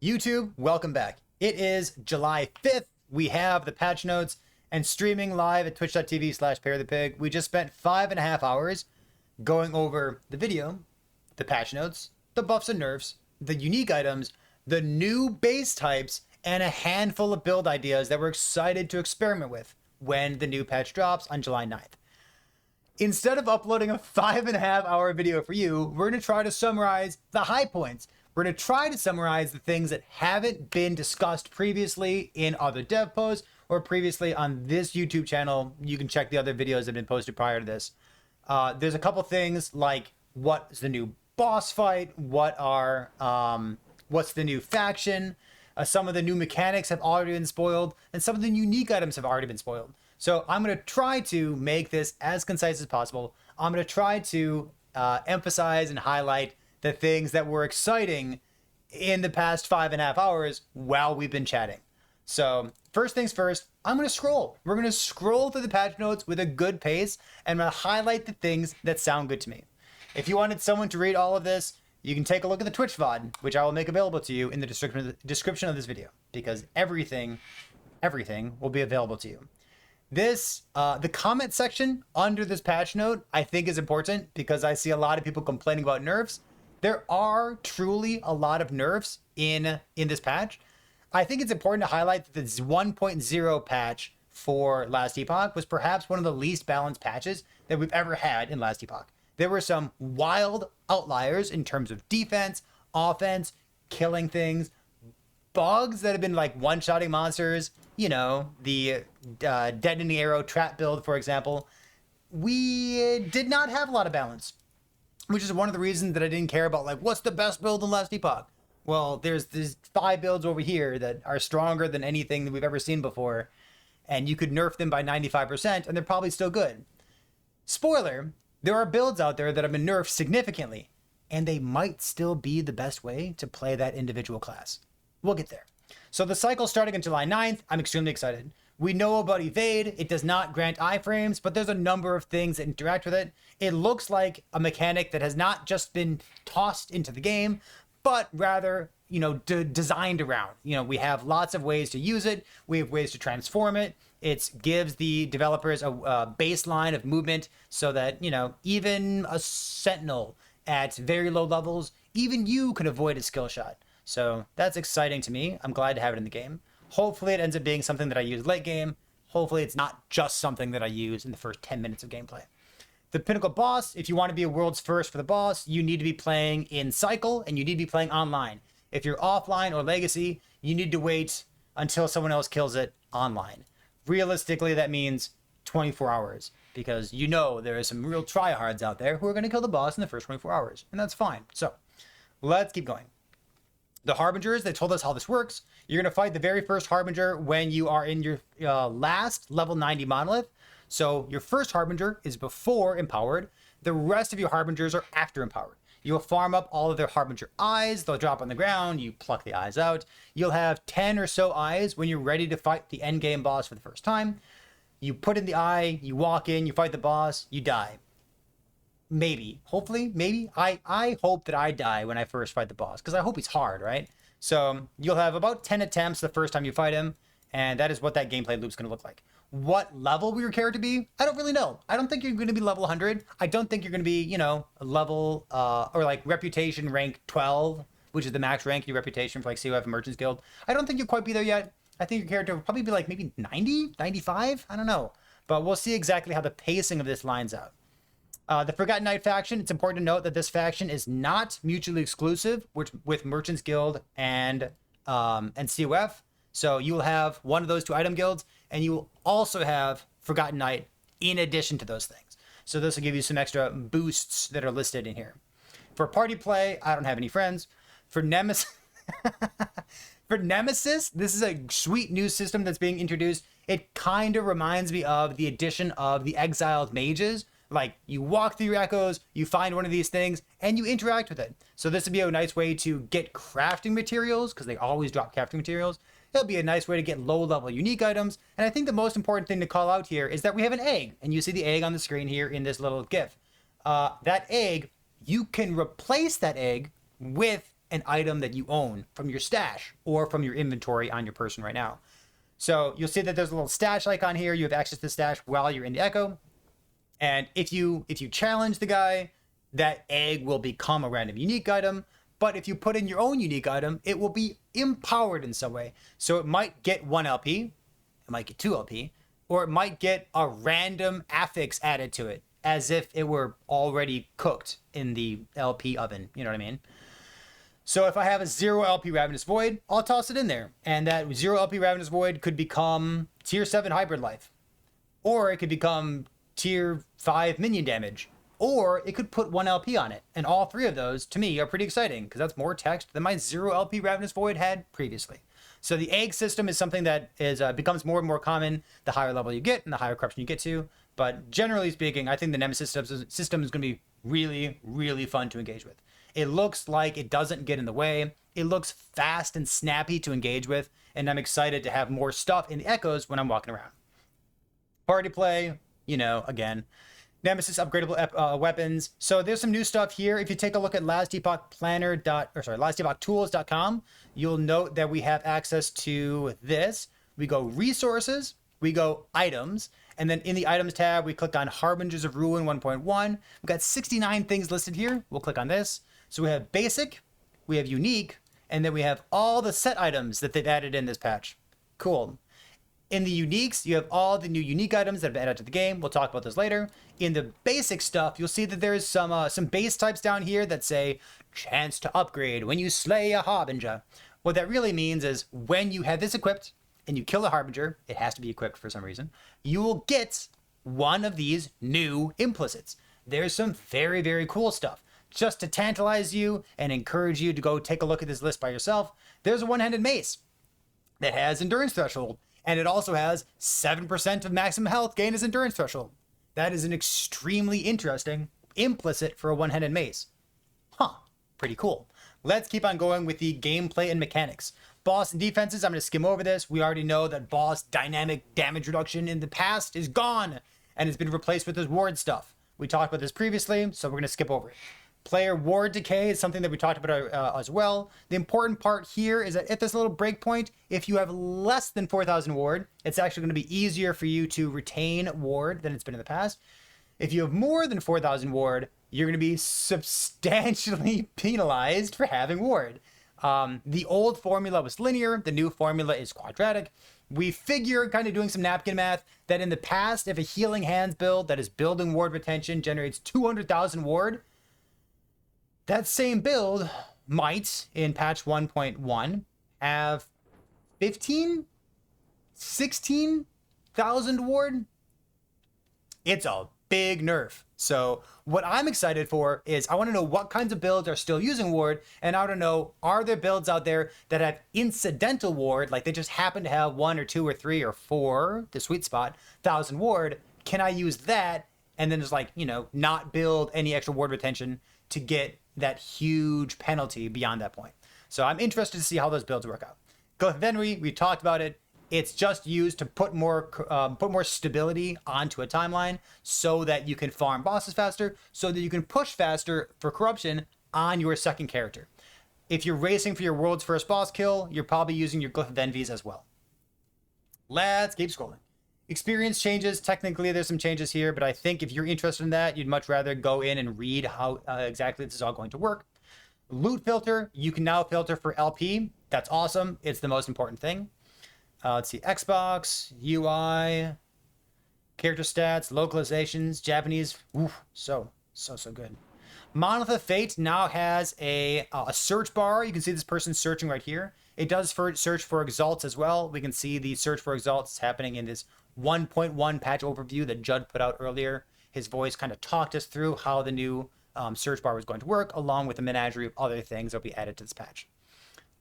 YouTube, welcome back. It is July 5th. We have the patch notes and streaming live at twitch.tv/ParryThePig. We just spent 5.5 hours going over the video, the patch notes, the buffs and nerfs, the unique items, the new base types, and a handful of build ideas that we're excited to experiment with when the new patch drops on July 9th. Instead of uploading a 5.5 hour video for you, we're going to try to summarize the high points. We're going to try to summarize the things that haven't been discussed previously in other dev posts or previously on this YouTube channel. You can check the other videos that have been posted prior to this. There's a couple things like what's the new boss fight, what's the new faction, some of the new mechanics have already been spoiled, and some of the unique items have already been spoiled. So I'm going to try to make this as concise as possible. I'm going to try to emphasize and highlight the things that were exciting in the past 5.5 hours while we've been chatting. So first things first, I'm going to scroll. We're going to scroll through the patch notes with a good pace, and I'm going to highlight the things that sound good to me. If you wanted someone to read all of this, you can take a look at the Twitch VOD, which I will make available to you in the description of this video, because everything will be available to you. The comment section under this patch note, I think is important because I see a lot of people complaining about nerfs. There are truly a lot of nerfs in this patch. I think it's important to highlight that the 1.0 patch for Last Epoch was perhaps one of the least balanced patches that we've ever had in Last Epoch. There were some wild outliers in terms of defense, offense, killing things, bugs that have been like one-shotting monsters, you know, the deadening arrow trap build, for example. We did not have a lot of balance, which is one of the reasons that I didn't care about, like, what's the best build in Last Epoch? Well, there's 5 builds over here that are stronger than anything that we've ever seen before, and you could nerf them by 95%, and they're probably still good. Spoiler, there are builds out there that have been nerfed significantly, and they might still be the best way to play that individual class. We'll get there. So the cycle starting on July 9th, I'm extremely excited. We know about Evade. It does not grant iframes, but there's a number of things that interact with it. It looks like a mechanic that has not just been tossed into the game, but rather, you know, designed around. You know, we have lots of ways to use it. We have ways to transform it. It gives the developers a baseline of movement so that, you know, even a Sentinel at very low levels, even you can avoid a skill shot. So that's exciting to me. I'm glad to have it in the game. Hopefully it ends up being something that I use late game. Hopefully it's not just something that I use in the first 10 minutes of gameplay. The pinnacle boss, if you want to be a world's first for the boss, you need to be playing in cycle and you need to be playing online. If you're offline or legacy, you need to wait until someone else kills it online. Realistically, that means 24 hours because you know there are some real tryhards out there who are going to kill the boss in the first 24 hours, and that's fine. So let's keep going. The Harbingers, they told us how this works. You're going to fight the very first Harbinger when you are in your last level 90 Monolith. So your first Harbinger is before Empowered. The rest of your Harbingers are after Empowered. You'll farm up all of their Harbinger eyes. They'll drop on the ground. You pluck the eyes out. You'll have 10 or so eyes when you're ready to fight the endgame boss for the first time. You put in the eye, you walk in, you fight the boss, you die. Maybe, hopefully, maybe. I hope that I die when I first fight the boss, because I hope he's hard, right? So you'll have about 10 attempts the first time you fight him, and that is what that gameplay loop's going to look like. What level will your character be? I don't really know. I don't think you're going to be level 100. I don't think you're going to be, you know, level, or like reputation rank 12, which is the max rank in your reputation for like COF and Merchants Guild. I don't think you'll quite be there yet. I think your character will probably be like maybe 90, 95. I don't know. But we'll see exactly how the pacing of this lines out. The Forgotten Knight faction, it's important to note that this faction is not mutually exclusive with Merchants Guild and COF. So you will have one of those 2 item guilds, and you will also have Forgotten Knight in addition to those things. So this will give you some extra boosts that are listed in here. For party play, I don't have any friends. For Nemesis, this is a sweet new system that's being introduced. It kind of reminds me of the addition of the exiled mages. Like, you walk through your echoes, you find one of these things, and you interact with it. So this would be a nice way to get crafting materials, because they always drop crafting materials. It'll be a nice way to get low-level unique items. And I think the most important thing to call out here is that we have an egg. And you see the egg on the screen here in this little GIF. That egg, you can replace that egg with an item that you own from your stash or from your inventory on your person right now. So you'll see that there's a little stash icon here. You have access to the stash while you're in the Echo. And if you challenge the guy, that egg will become a random unique item. But if you put in your own unique item, it will be empowered in some way. So it might get 1 LP, it might get 2 LP, or it might get a random affix added to it, as if it were already cooked in the LP oven. You know what I mean? So if I have a 0 LP Ravenous Void, I'll toss it in there. And that 0 LP Ravenous Void could become tier 7 Hybrid Life. Or it could become tier 5 minion damage. Or it could put 1 LP on it. And all 3 of those, to me, are pretty exciting, because that's more text than my 0 LP Ravenous Void had previously. So the egg system is something that is becomes more and more common the higher level you get and the higher corruption you get to. But generally speaking, I think the Nemesis system is going to be really, really fun to engage with. It looks like it doesn't get in the way. It looks fast and snappy to engage with. And I'm excited to have more stuff in the Echoes when I'm walking around. Party play, again. Nemesis upgradable weapons. So there's some new stuff here. If you take a look at lastepochtools.com, you'll note that we have access to this. We go resources, we go items, and then in the items tab, we click on Harbingers of Ruin 1.1. We've got 69 things listed here. We'll click on this. So we have basic, we have unique, and then we have all the set items that they've added in this patch. Cool. In the uniques, you have all the new unique items that have been added to the game. We'll talk about those later. In the basic stuff, you'll see that there's some base types down here that say, chance to upgrade when you slay a Harbinger. What that really means is when you have this equipped and you kill a Harbinger, it has to be equipped for some reason, you will get one of these new implicits. There's some very, very cool stuff. Just to tantalize you and encourage you to go take a look at this list by yourself, there's a one-handed mace that has endurance threshold. And it also has 7% of maximum health gain as endurance threshold. That is an extremely interesting implicit for a one-handed mace. Pretty cool. Let's keep on going with the gameplay and mechanics. Boss and defenses, I'm going to skim over this. We already know that boss dynamic damage reduction in the past is gone and has been replaced with this ward stuff. We talked about this previously, so we're going to skip over it. Player ward decay is something that we talked about as well. The important part here is that at this little breakpoint, if you have less than 4,000 ward, it's actually going to be easier for you to retain ward than it's been in the past. If you have more than 4,000 ward, you're going to be substantially penalized for having ward. The old formula was linear. The new formula is quadratic. We figure, kind of doing some napkin math, that in the past, if a Healing Hands build that is building ward retention generates 200,000 ward, that same build might, in patch 1.1, have 16,000 ward. It's a big nerf. So what I'm excited for is I want to know what kinds of builds are still using ward, and I want to know, are there builds out there that have incidental ward, like they just happen to have 1 or 2 or 3 or 4, the sweet spot, 1,000 ward. Can I use that and then just not build any extra ward retention to get that huge penalty beyond that point? So I'm interested to see how those builds work out. Glyph Venry, we talked about it. It's just used to put more stability onto a timeline so that you can farm bosses faster, so that you can push faster for corruption on your second character. If you're racing for your world's first boss kill, you're probably using your Glyph of Envies as well. Let's keep scrolling. Experience changes. Technically, there's some changes here, but I think if you're interested in that, you'd much rather go in and read how exactly this is all going to work. Loot filter. You can now filter for LP. That's awesome. It's the most important thing. Let's see. Xbox, UI, character stats, localizations, Japanese. Oof, so good. Monolith Fate now has a search bar. You can see this person searching right here. It does search for exalts as well. We can see the search for exalts happening in this 1.1 patch overview that Judd put out earlier. His voice kind of talked us through how the new search bar was going to work, along with a menagerie of other things that will be added to this patch.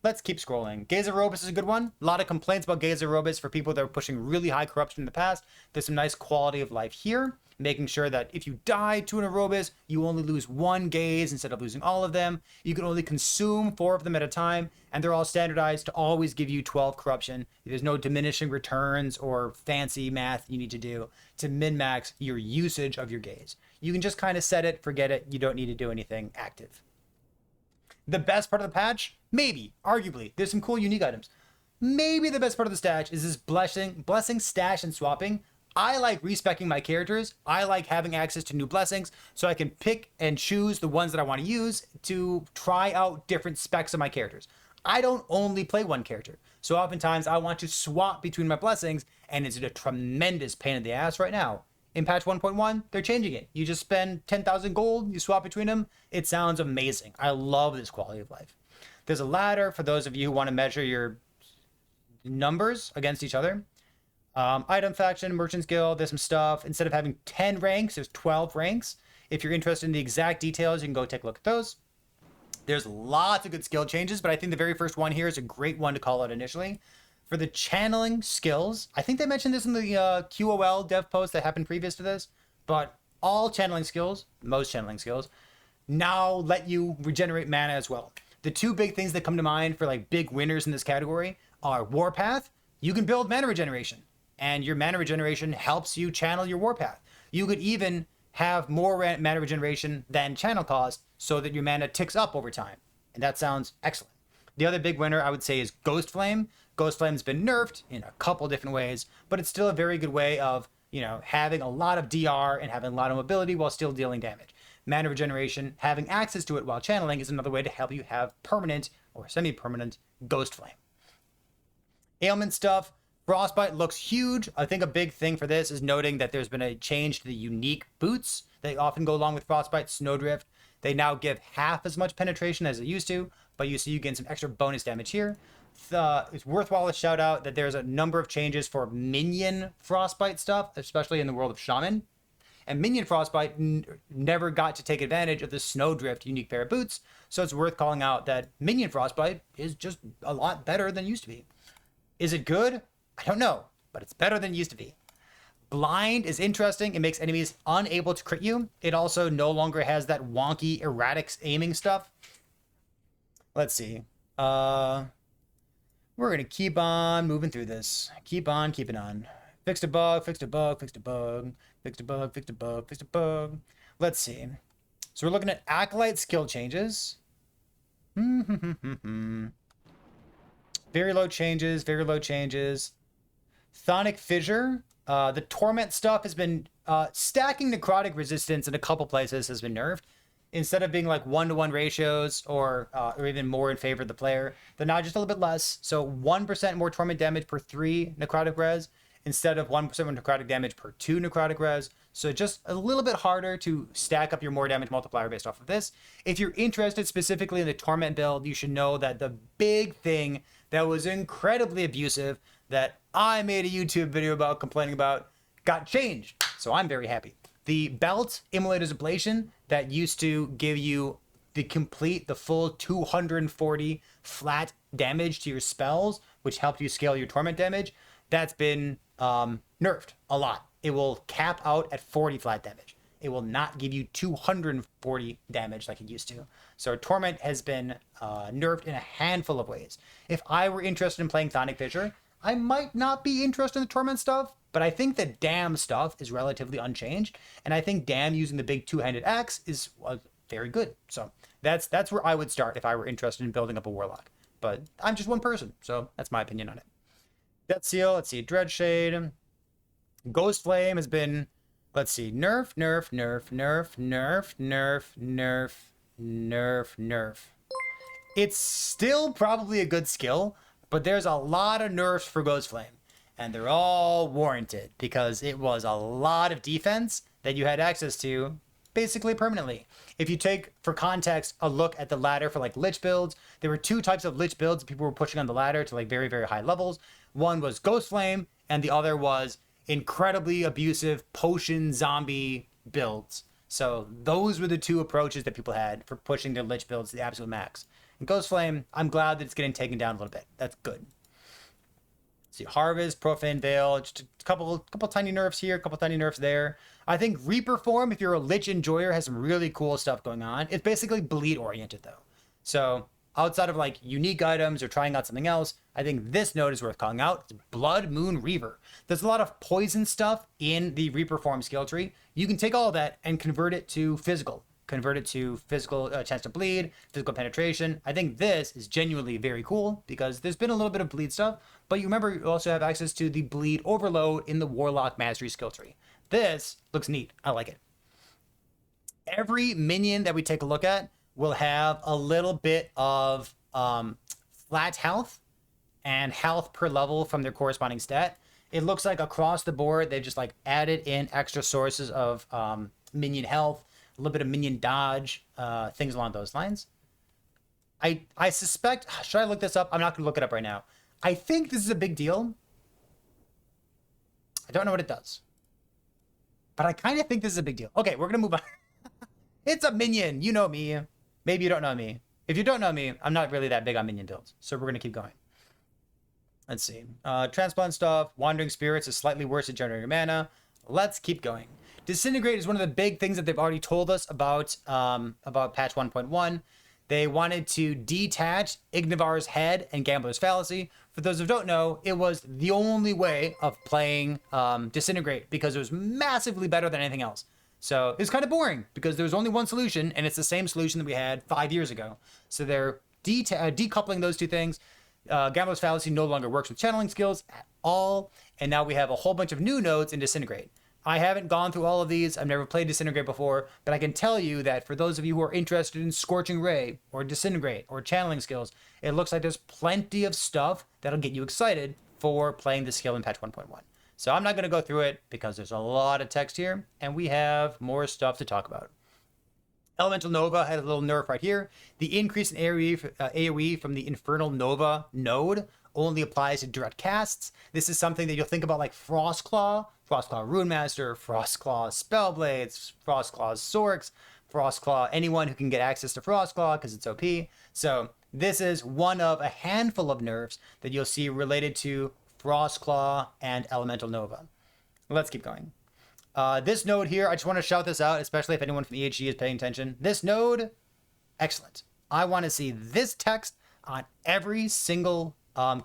Let's keep scrolling. Gaze Aerobus is a good one. A lot of complaints about Gaze Aerobus for people that were pushing really high corruption in the past. There's some nice quality of life here, making sure that if you die to an Aerobus, you only lose 1 gaze instead of losing all of them. You can only consume 4 of them at a time, and they're all standardized to always give you 12 corruption. There's no diminishing returns or fancy math you need to do to min-max your usage of your gaze. You can just kind of set it, forget it. You don't need to do anything active. The best part of the patch? Maybe, arguably. There's some cool unique items. Maybe the best part of the stash is this blessing stash and swapping. I like respecking my characters. I like having access to new blessings so I can pick and choose the ones that I want to use to try out different specs of my characters. I don't only play one character. So oftentimes I want to swap between my blessings, and it's a tremendous pain in the ass right now. In patch 1.1, they're changing it. You just spend 10,000 gold, you swap between them. It sounds amazing. I love this quality of life. There's a ladder for those of you who want to measure your numbers against each other. Item faction, merchants guild, there's some stuff. Instead of having 10 ranks, there's 12 ranks. If you're interested in the exact details, you can go take a look at those. There's lots of good skill changes, but I think the very first one here is a great one to call out initially. For the channeling skills, I think they mentioned this in the QOL dev post that happened previous to this, but all channeling skills, most channeling skills, now let you regenerate mana as well. The two big things that come to mind for like big winners in this category are Warpath. You can build mana regeneration, and your mana regeneration helps you channel your Warpath. You could even have more mana regeneration than channel cost so that your mana ticks up over time. And that sounds excellent. The other big winner I would say is Ghost Flame. Ghost Flame's been nerfed in a couple different ways, but it's still a very good way of, having a lot of DR and having a lot of mobility while still dealing damage. Mana regeneration, having access to it while channeling is another way to help you have permanent or semi-permanent Ghost Flame. Ailment stuff. Frostbite looks huge. I think a big thing for this is noting that there's been a change to the unique boots. They often go along with Frostbite. Snowdrift. They now give half as much penetration as it used to, but you see you gain some extra bonus damage here. It's worthwhile to shout out that there's a number of changes for minion Frostbite stuff, especially in the world of Shaman. And minion Frostbite never got to take advantage of the Snowdrift unique pair of boots, so it's worth calling out that minion Frostbite is just a lot better than it used to be. Is it good? I don't know, but it's better than it used to be. Blind is interesting. It makes enemies unable to crit you. It also no longer has that wonky, erratic aiming stuff. Let's see. We're going to keep on moving through this. Keep on keeping on. Fixed a bug, fixed a bug, fixed a bug, fixed a bug, fixed a bug, fixed a bug. Let's see. So we're looking at Acolyte skill changes. Very low changes, very low changes. Thonic Fissure. The Torment stuff has been stacking necrotic resistance in a couple places has been nerfed. Instead of being like 1-to-1 ratios or even more in favor of the player, they're now just a little bit less. So 1% more torment damage per 3 necrotic res instead of 1% more necrotic damage per 2 necrotic res. So just a little bit harder to stack up your more damage multiplier based off of this. If you're interested specifically in the torment build, you should know that the big thing that was incredibly abusive that I made a YouTube video about complaining about got changed. So I'm very happy. The belt Immolator's Ablation that used to give you the full 240 flat damage to your spells, which helped you scale your torment damage, that's been nerfed a lot. It will cap out at 40 flat damage. It will not give you 240 damage like it used to. So torment has been nerfed in a handful of ways. If I were interested in playing Thonic Fissure, I might not be interested in the torment stuff, but I think the Dam stuff is relatively unchanged, and I think Dam using the big two-handed axe is very good. So that's where I would start if I were interested in building up a warlock. But I'm just one person, so that's my opinion on it. Death Seal, let's see, Dreadshade. Ghost Flame has been, let's see, nerf, nerf, nerf, nerf, nerf, nerf, nerf, nerf, nerf. It's still probably a good skill, but there's a lot of nerfs for Ghost Flame. And they're all warranted because it was a lot of defense that you had access to basically permanently. If you take, for context, a look at the ladder for like Lich builds, there were two types of Lich builds people were pushing on the ladder to like very, very high levels. One was Ghost Flame, and the other was incredibly abusive potion zombie builds. So those were the two approaches that people had for pushing their Lich builds to the absolute max. And Ghost Flame, I'm glad that it's getting taken down a little bit. That's good. See, Harvest, Profane Veil, just a couple tiny nerfs here, a couple tiny nerfs there. I think Reaper Form, if you're a Lich enjoyer, has some really cool stuff going on. It's basically bleed oriented though. So outside of like unique items or trying out something else, I think this node is worth calling out. It's Blood Moon Reaver. There's a lot of poison stuff in the Reaper Form skill tree. You can take all of that and convert it to physical. convert it to physical chance to bleed, physical penetration. I think this is genuinely very cool because there's been a little bit of bleed stuff, but you remember you also have access to the bleed overload in the Warlock Mastery skill tree. This looks neat. I like it. Every minion that we take a look at will have a little bit of flat health and health per level from their corresponding stat. It looks like across the board, they've just like added in extra sources of minion health, a little bit of minion dodge, things along those lines. I suspect, should I look this up? I'm not going to look it up right now. I think this is a big deal. I don't know what it does, but I kind of think this is a big deal. Okay, we're going to move on. It's a minion. You know me. Maybe you don't know me. If you don't know me, I'm not really that big on minion builds. So we're going to keep going. Let's see. Transplant stuff. Wandering Spirits is slightly worse at generating mana. Let's keep going. Disintegrate is one of the big things that they've already told us about patch 1.1. They wanted to detach Ignivar's Head and Gambler's Fallacy. For those who don't know, it was the only way of playing Disintegrate because it was massively better than anything else. So it's kind of boring because there was only one solution, and it's the same solution that we had 5 years ago. So they're decoupling those two things. Gambler's Fallacy no longer works with channeling skills at all, and now we have a whole bunch of new nodes in Disintegrate. I haven't gone through all of these. I've never played Disintegrate before, but I can tell you that for those of you who are interested in Scorching Ray or Disintegrate or channeling skills, it looks like there's plenty of stuff that'll get you excited for playing this skill in patch 1.1. So I'm not going to go through it because there's a lot of text here, and we have more stuff to talk about. Elemental Nova had a little nerf right here. The increase in AoE from the Infernal Nova node only applies to direct casts. This is something that you'll think about like Frostclaw, Frostclaw Runemaster, Frostclaw Spellblades, Frostclaw Sorks, Frostclaw, anyone who can get access to Frostclaw because it's OP. So this is one of a handful of nerfs that you'll see related to Frostclaw and Elemental Nova. Let's keep going. This node here, I just want to shout this out, especially if anyone from EHG is paying attention. This node, excellent. I want to see this text on every single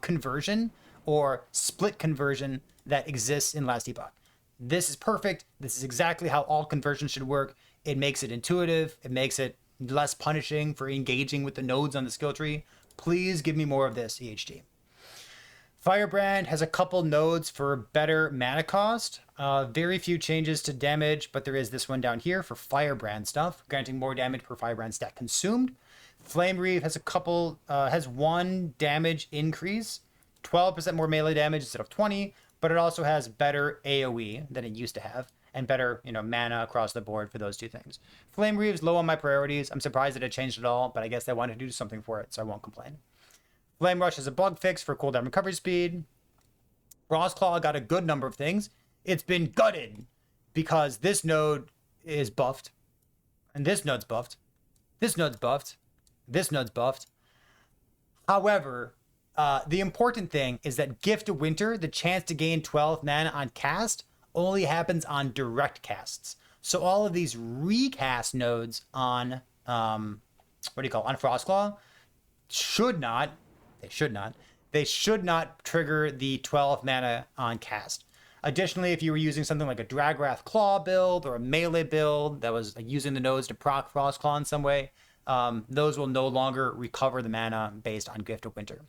conversion or split conversion that exists in Last Epoch. This is perfect. This is exactly how all conversions should work. It makes it intuitive. It makes it less punishing for engaging with the nodes on the skill tree. Please give me more of this, EHG. Firebrand has a couple nodes for better mana cost. Very few changes to damage, but there is this one down here for Firebrand stuff, granting more damage per Firebrand stat consumed. Flame Reeve has has 1 damage increase, 12% more melee damage instead of 20, but it also has better AoE than it used to have, and better, mana across the board for those two things. Flame Reeve's low on my priorities. I'm surprised that it changed at all, but I guess they wanted to do something for it, so I won't complain. Flame Rush is a bug fix for cooldown recovery speed. Frostclaw got a good number of things. It's been gutted because this node is buffed, and this node's buffed. This node's buffed. This node's buffed. However, the important thing is that Gift of Winter, the chance to gain 12 mana on cast, only happens on direct casts. So all of these recast nodes on, on Frostclaw they should not trigger the 12 mana on cast. Additionally, if you were using something like a Dragwrath Claw build or a melee build that was using the nodes to proc Frostclaw in some way, those will no longer recover the mana based on Gift of Winter.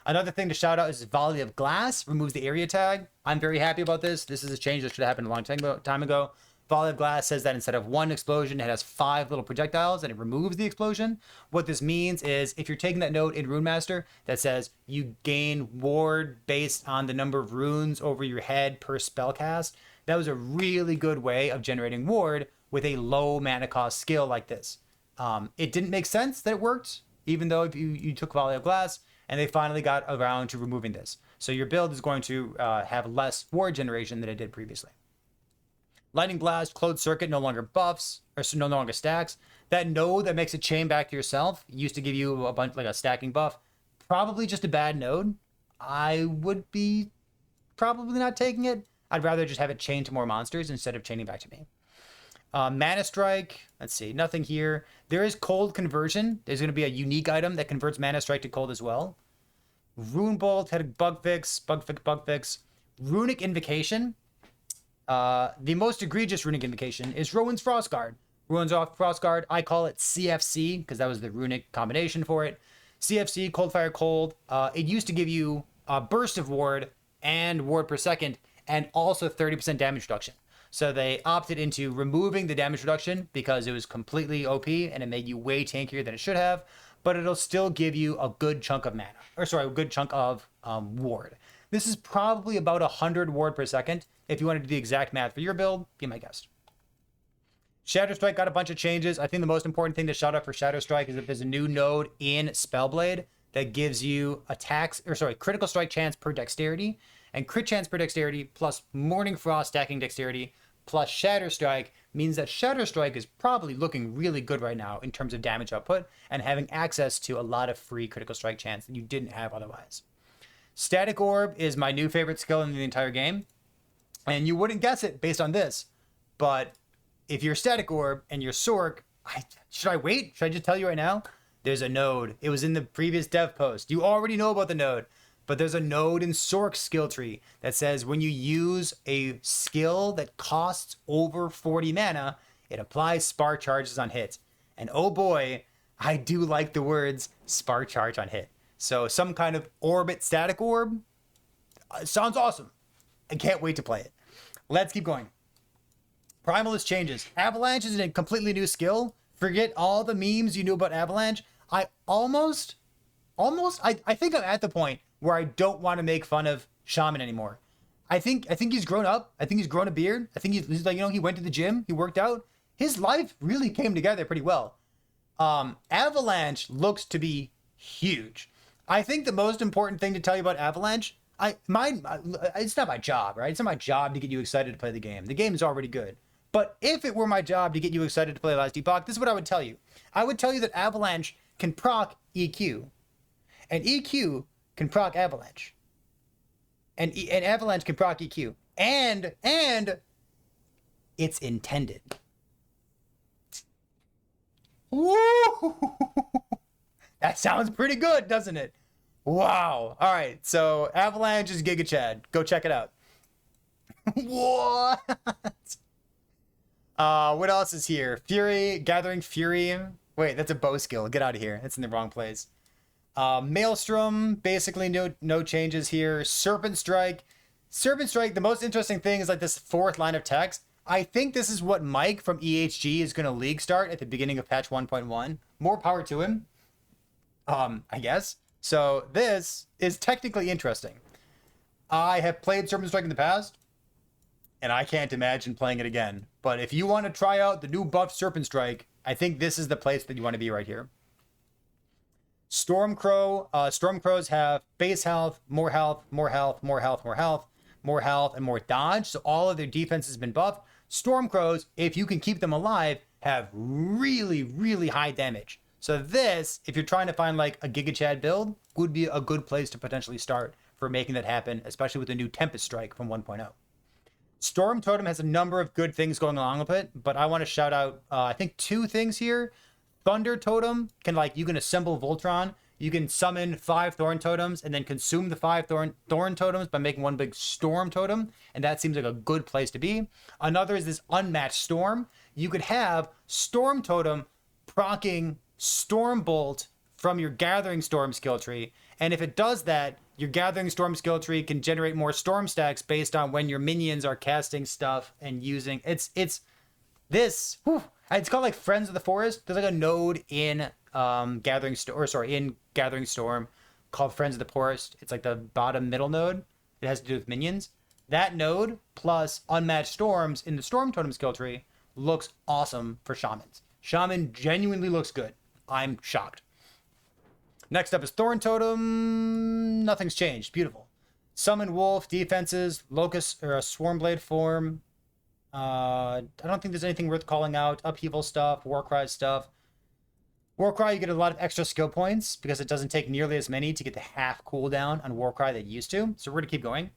Another thing to shout out is Volley of Glass removes the area tag. I'm very happy about this. This is a change that should have happened a long time ago. Volley of Glass says that instead of 1 explosion, it has 5 little projectiles and it removes the explosion. What this means is if you're taking that note in Runemaster that says you gain ward based on the number of runes over your head per spell cast, that was a really good way of generating ward with a low mana cost skill like this. It didn't make sense that it worked, even though if you took Volley of Glass, and they finally got around to removing this. So your build is going to have less ward generation than it did previously. Lightning Blast, Closed Circuit no longer buffs, or no longer stacks. That node that makes a chain back to yourself used to give you a bunch, like a stacking buff. Probably just a bad node. I would be probably not taking it. I'd rather just have it chain to more monsters instead of chaining back to me. Mana Strike, let's see, nothing here. There is Cold Conversion. There's going to be a unique item that converts Mana Strike to Cold as well. Rune Bolt had a bug fix. Runic Invocation. The most egregious Runic Invocation is Rowan's Frostguard. Ruins off Crossguard. I call it CFC because that was the runic combination for it. CFC, Cold Fire Cold. It used to give you a burst of ward and ward per second, and also 30% damage reduction. So they opted into removing the damage reduction because it was completely OP and it made you way tankier than it should have, but it'll still give you a good chunk of mana, or sorry, a good chunk of ward. This is probably about 100 ward per second. If you want to do the exact math for your build, be my guest. Shatter Strike got a bunch of changes. I think the most important thing to shout out for Shatter Strike is that there's a new node in Spellblade that gives you critical strike chance per dexterity, and crit chance per dexterity plus Morning Frost stacking dexterity plus Shatter Strike means that Shatter Strike is probably looking really good right now in terms of damage output and having access to a lot of free critical strike chance that you didn't have otherwise. Static Orb is my new favorite skill in the entire game, and you wouldn't guess it based on this, but if you're Static Orb and you're Sork, should I wait? Should I just tell you right now? There's a node. It was in the previous dev post. You already know about the node, but there's a node in Sork's skill tree that says when you use a skill that costs over 40 mana, it applies Spark Charges on hit. And oh boy, I do like the words Spark Charge on hit. So some kind of orbit Static Orb sounds awesome. I can't wait to play it. Let's keep going. Primalist Changes. Avalanche is a completely new skill. Forget all the memes you knew about Avalanche. I think I'm at the point where I don't want to make fun of Shaman anymore. I think he's grown up. I think he's grown a beard. I think he's like, he went to the gym, he worked out. His life really came together pretty well. Avalanche looks to be huge. I think the most important thing to tell you about Avalanche, it's not my job, right? It's not my job to get you excited to play the game. The game is already good. But if it were my job to get you excited to play Last Epoch, this is what I would tell you. I would tell you that Avalanche can proc EQ. And EQ can proc Avalanche. And Avalanche can proc EQ. And it's intended. Woo! That sounds pretty good, doesn't it? Wow. All right. So Avalanche is Giga Chad. Go check it out. What? What else is here? Fury, Gathering Fury. Wait, that's a bow skill. Get out of here. It's in the wrong place. Maelstrom, basically no changes here. Serpent Strike. Serpent Strike, the most interesting thing is like this fourth line of text. I think this is what Mike from EHG is going to league start at the beginning of patch 1.1. More power to him. I guess. So this is technically interesting. I have played Serpent Strike in the past, and I can't imagine playing it again. But if you want to try out the new buff Serpent Strike, I think this is the place that you want to be right here. Stormcrow. Stormcrows have base health, more health, more health, more health, more health, more health, and more dodge. So all of their defense has been buffed. Stormcrows, if you can keep them alive, have really, really high damage. So this, if you're trying to find like a Giga Chad build, would be a good place to potentially start for making that happen, especially with the new Tempest Strike from 1.0. Storm Totem has a number of good things going along with it, but I want to shout out, I think 2 things here. Thunder Totem you can assemble Voltron. You can summon 5 Thorn Totems and then consume the 5 Thorn Totems by making one big Storm Totem. And that seems like a good place to be. Another is this Unmatched Storm. You could have Storm Totem proccing Storm Bolt from your Gathering Storm skill tree. And if it does that, your Gathering Storm skill tree can generate more Storm stacks based on when your minions are casting stuff and using... It's called like Friends of the Forest. There's like a node in Gathering Storm called Friends of the Forest. It's like the bottom middle node. It has to do with minions. That node plus Unmatched Storms in the Storm Totem skill tree looks awesome for Shamans. Shaman genuinely looks good. I'm shocked. Next up is Thorn Totem. Nothing's changed. Beautiful. Summon Wolf, defenses, Locust or a Swarmblade form. I don't think there's anything worth calling out. Upheaval stuff, Warcry stuff. Warcry, you get a lot of extra skill points because it doesn't take nearly as many to get the half cooldown on Warcry that you used to. So we're going to keep going.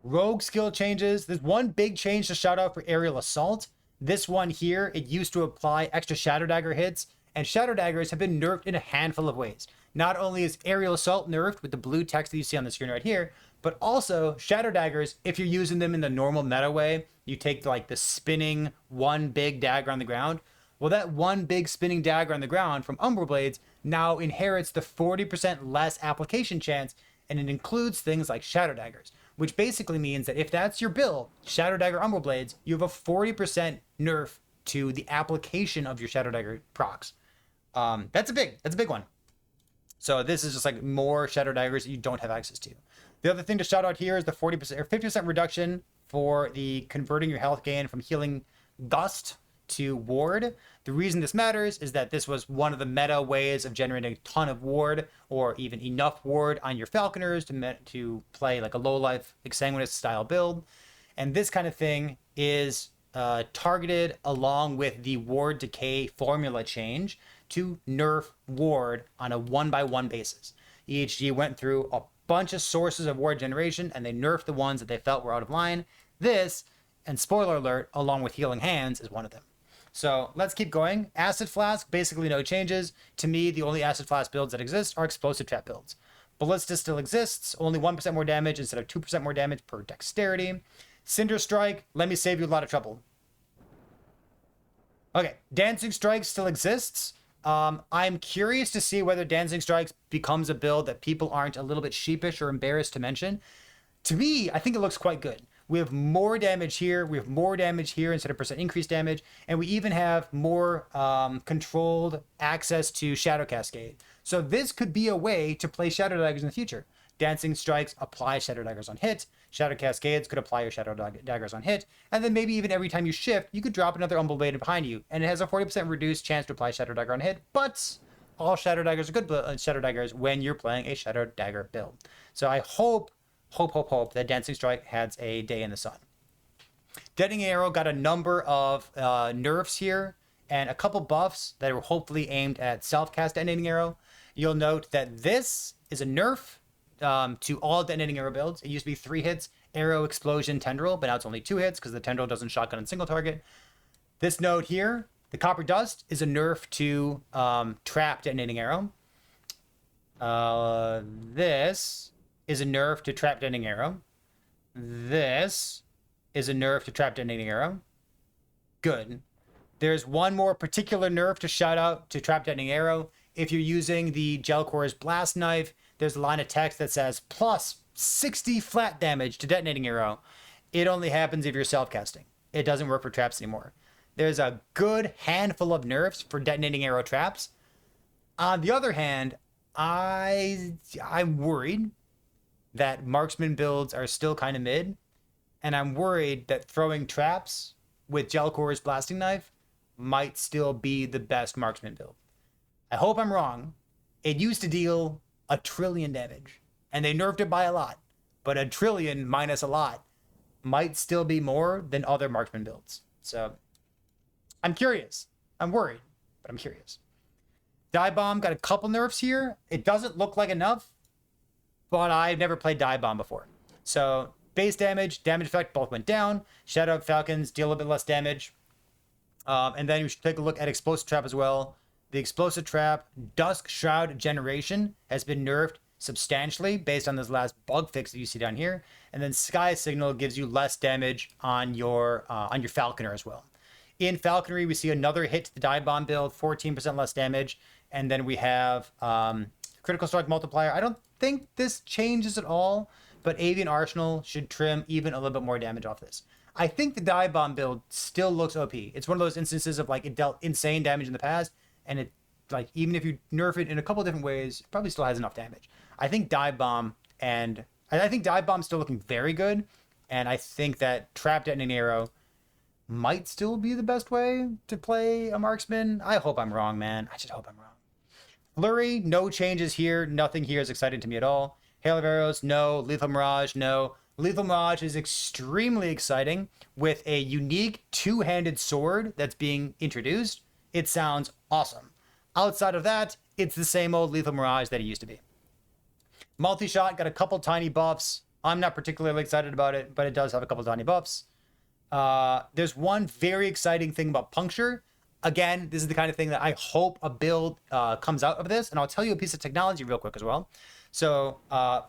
Rogue skill changes. There's one big change to shout out for Aerial Assault. This one here, it used to apply extra Shadow Dagger hits, and Shadow Daggers have been nerfed in a handful of ways. not only is aerial assault nerfed with the blue text that you see on the screen right here, but also shadow daggers, if you're using them in the normal meta way, you take like the spinning one big dagger on the ground. Well, that one big spinning dagger on the ground from Umbral Blades now inherits the 40% less application chance, and it includes things like shadow daggers, which basically means that if that's your build, shadow dagger Umbral Blades, you have a 40% nerf to the application of your shadow dagger procs. That's a big one. So this is just like more shadow daggers that you don't have access to. The other thing to shout out here is the 40% or 50% reduction for the converting your health gain from healing gust to ward. The reason this matters is that this was one of the meta ways of generating a ton of ward, or even enough ward on your falconers to play like a low life exsanguinous style build. And this kind of thing is targeted along with the ward decay formula change to nerf ward on a 1-by-1 basis. EHG went through a bunch of sources of ward generation and they nerfed the ones that they felt were out of line. This, and spoiler alert, along with healing hands, is one of them. So let's keep going. Acid Flask, basically no changes. To me, the only Acid Flask builds that exist are Explosive Trap builds. Ballista still exists, only 1% more damage instead of 2% more damage per dexterity. Cinder Strike, let me save you a lot of trouble. Okay, Dancing Strike still exists. I'm curious to see whether Dancing Strikes becomes a build that people aren't a little bit sheepish or embarrassed to mention. To me, I think it looks quite good. We have more damage here. We have more damage here instead of percent increased damage. And we even have more controlled access to Shadow Cascade. So this could be a way to play Shadow Daggers in the future. Dancing Strikes apply Shadow Daggers on hit. Shadow Cascades could apply your Shadow Daggers on hit. And then maybe even every time you shift, you could drop another Umbral Blade behind you. And it has a 40% reduced chance to apply Shadow Dagger on hit. But all Shadow Daggers are good Shadow Daggers when you're playing a Shadow Dagger build. So I hope that Dancing Strike has a day in the sun. Detonating Arrow got a number of nerfs here and a couple buffs that were hopefully aimed at self-cast Detonating Arrow. You'll note that this is a nerf to all Detonating Arrow builds. It used to be 3 hits, Arrow, Explosion, Tendril, but now it's only 2 hits because the Tendril doesn't shotgun on single target. This node here, the Copper Dust, is a nerf to Trap Detonating Arrow. This is a nerf to Trap Detonating Arrow. This is a nerf to Trap Detonating Arrow. Good. There's one more particular nerf to shout out to Trap Detonating Arrow. If you're using the Gelcor's Blast Knife, there's a line of text that says plus 60 flat damage to Detonating Arrow. It only happens if you're self-casting. It doesn't work for traps anymore. There's a good handful of nerfs for Detonating Arrow traps. On the other hand, I'm worried that marksman builds are still kind of mid, and I'm worried that throwing traps with Gelcor's Blasting Knife might still be the best marksman build. I hope I'm wrong. It used to deal 1 trillion damage, and they nerfed it by a lot, but 1 trillion minus a lot might still be more than other marksman builds. So I'm curious. I'm worried, but I'm curious. Dive Bomb got a couple nerfs here. It doesn't look like enough, but I've never played Dive Bomb before. So base damage, damage effect both went down. Shadow Falcons deal a bit less damage. And then we should take a look at Explosive Trap as well. The Explosive Trap Dusk Shroud generation has been nerfed substantially based on this last bug fix that you see down here. And then Sky Signal gives you less damage on your Falconer as well. In Falconry, we see another hit to the Dive Bomb build, 14% less damage. And then we have Critical Strike Multiplier. I don't think this changes at all, but Avian Arsenal should trim even a little bit more damage off this. I think the Dive Bomb build still looks OP. It's one of those instances of like it dealt insane damage in the past, and it like even if you nerf it in a couple different ways, it probably still has enough damage. I think Dive Bomb still looking very good, and I think that Trap Detonating Arrow might still be the best way to play a marksman. I hope I'm wrong, man. I just hope I'm wrong. Flurry, no changes here. Nothing here is exciting to me at all. Hail of Arrows, no. Lethal Mirage, no. Lethal Mirage is extremely exciting with a unique 2-handed sword that's being introduced. It sounds awesome. Outside of that, it's the same old Lethal Mirage that it used to be. Multi-Shot got a couple tiny buffs. I'm not particularly excited about it, but it does have a couple tiny buffs. There's one very exciting thing about Puncture. Again, this is the kind of thing that I hope a build comes out of this, and I'll tell you a piece of technology real quick as well. So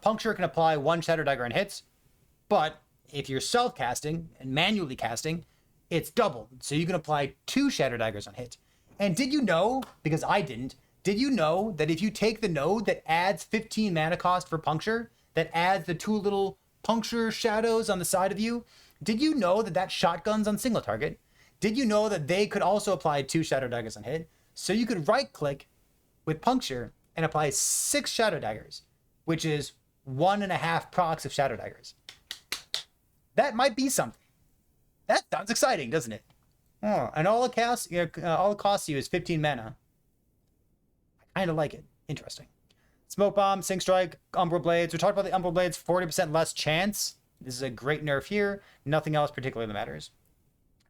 Puncture can apply 1 Shadow Dagger on hits, but if you're self-casting and manually casting, it's doubled. So you can apply 2 Shadow Daggers on hit. And did you know, because I didn't, did you know that if you take the node that adds 15 mana cost for Puncture, that adds the 2 little Puncture shadows on the side of you, did you know that that shotguns on single target? Did you know that they could also apply 2 Shadow Daggers on hit? So you could right-click with Puncture and apply 6 Shadow Daggers, which is 1.5 procs of Shadow Daggers. That might be something. That sounds exciting, doesn't it? Oh, and all it costs you is 15 mana. I kind of like it. Interesting. Smoke Bomb, Sink Strike, Umbral Blades. We talked about the Umbral Blades, 40% less chance. This is a great nerf here. Nothing else particularly matters.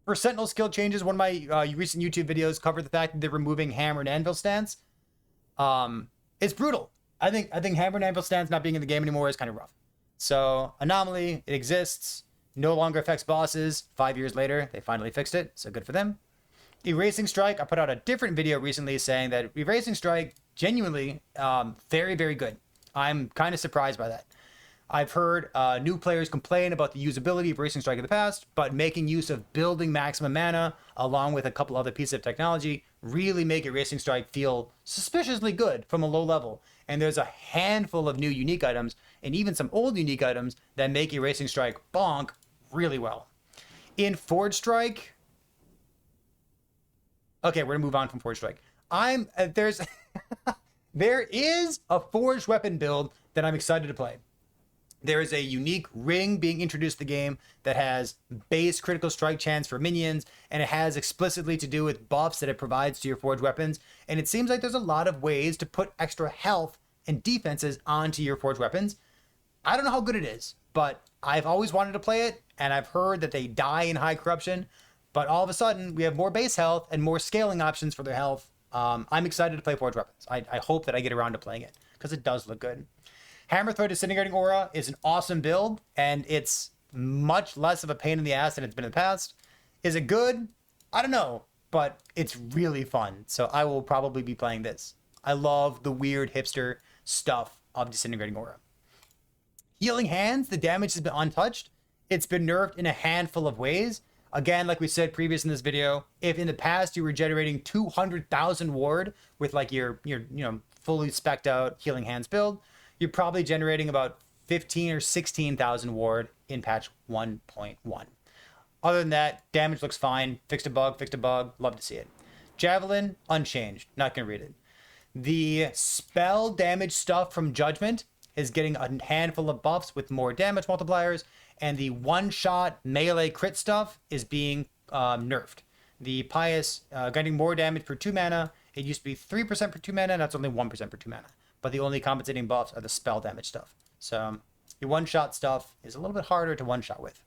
For Sentinel skill changes, one of my recent YouTube videos covered the fact that they're removing Hammer and Anvil stance. It's brutal. I think Hammer and Anvil stance not being in the game anymore is kind of rough. So Anomaly, it exists. No longer affects bosses. 5 years later, they finally fixed it, so good for them. Erasing Strike, I put out a different video recently saying that Erasing Strike, genuinely, very, very good. I'm kind of surprised by that. I've heard new players complain about the usability of Erasing Strike in the past, but making use of building maximum mana, along with a couple other pieces of technology, really make Erasing Strike feel suspiciously good from a low level. And there's a handful of new unique items, and even some old unique items, that make Erasing Strike bonk really well. In Forge Strike... Okay, we're gonna move on from Forge Strike. There is a forged weapon build that I'm excited to play. There is a unique ring being introduced to the game that has base critical strike chance for minions, and it has explicitly to do with buffs that it provides to your forged weapons. And it seems like there's a lot of ways to put extra health and defenses onto your forged weapons. I don't know how good it is, but I've always wanted to play it, and I've heard that they die in high corruption. But all of a sudden, we have more base health and more scaling options for their health. I'm excited to play forged weapons. I hope that I get around to playing it, because it does look good. Hammer Throw Disintegrating Aura is an awesome build, and it's much less of a pain in the ass than it's been in the past. Is it good? I don't know, but it's really fun, so I will probably be playing this. I love the weird hipster stuff of Disintegrating Aura. Healing Hands, the damage has been untouched. It's been nerfed in a handful of ways. Again, like we said previous in this video, if in the past you were generating 200,000 ward with like your fully spec'd out Healing Hands build, you're probably generating about 15 or 16,000 ward in patch 1.1. Other than that, damage looks fine. Fixed a bug, love to see it. Javelin, unchanged, not gonna read it. The spell damage stuff from Judgment is getting a handful of buffs with more damage multipliers, and the one-shot melee crit stuff is being nerfed. The Pious getting more damage per 2 mana. It used to be 3% per 2 mana, now it's only 1% per 2 mana. But the only compensating buffs are the spell damage stuff. So your one-shot stuff is a little bit harder to one-shot with.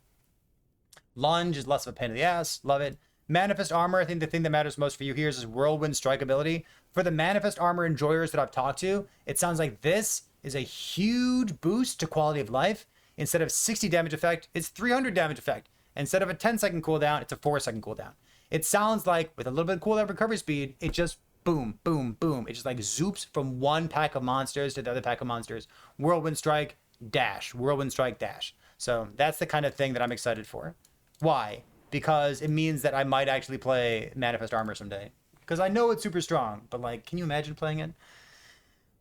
Lunge is less of a pain in the ass. Love it. Manifest Armor, I think the thing that matters most for you here is Whirlwind Strike ability. For the Manifest Armor enjoyers that I've talked to, it sounds like this is a huge boost to quality of life. Instead of 60 damage effect, it's 300 damage effect. Instead of a 10-second cooldown, it's a 4-second cooldown. It sounds like, with a little bit of cooldown recovery speed, it just boom, boom, boom. It just like zoops from one pack of monsters to the other pack of monsters. Whirlwind Strike, dash. Whirlwind Strike, dash. So that's the kind of thing that I'm excited for. Why? Because it means that I might actually play Manifest Armor someday. Because I know it's super strong, but like, can you imagine playing it?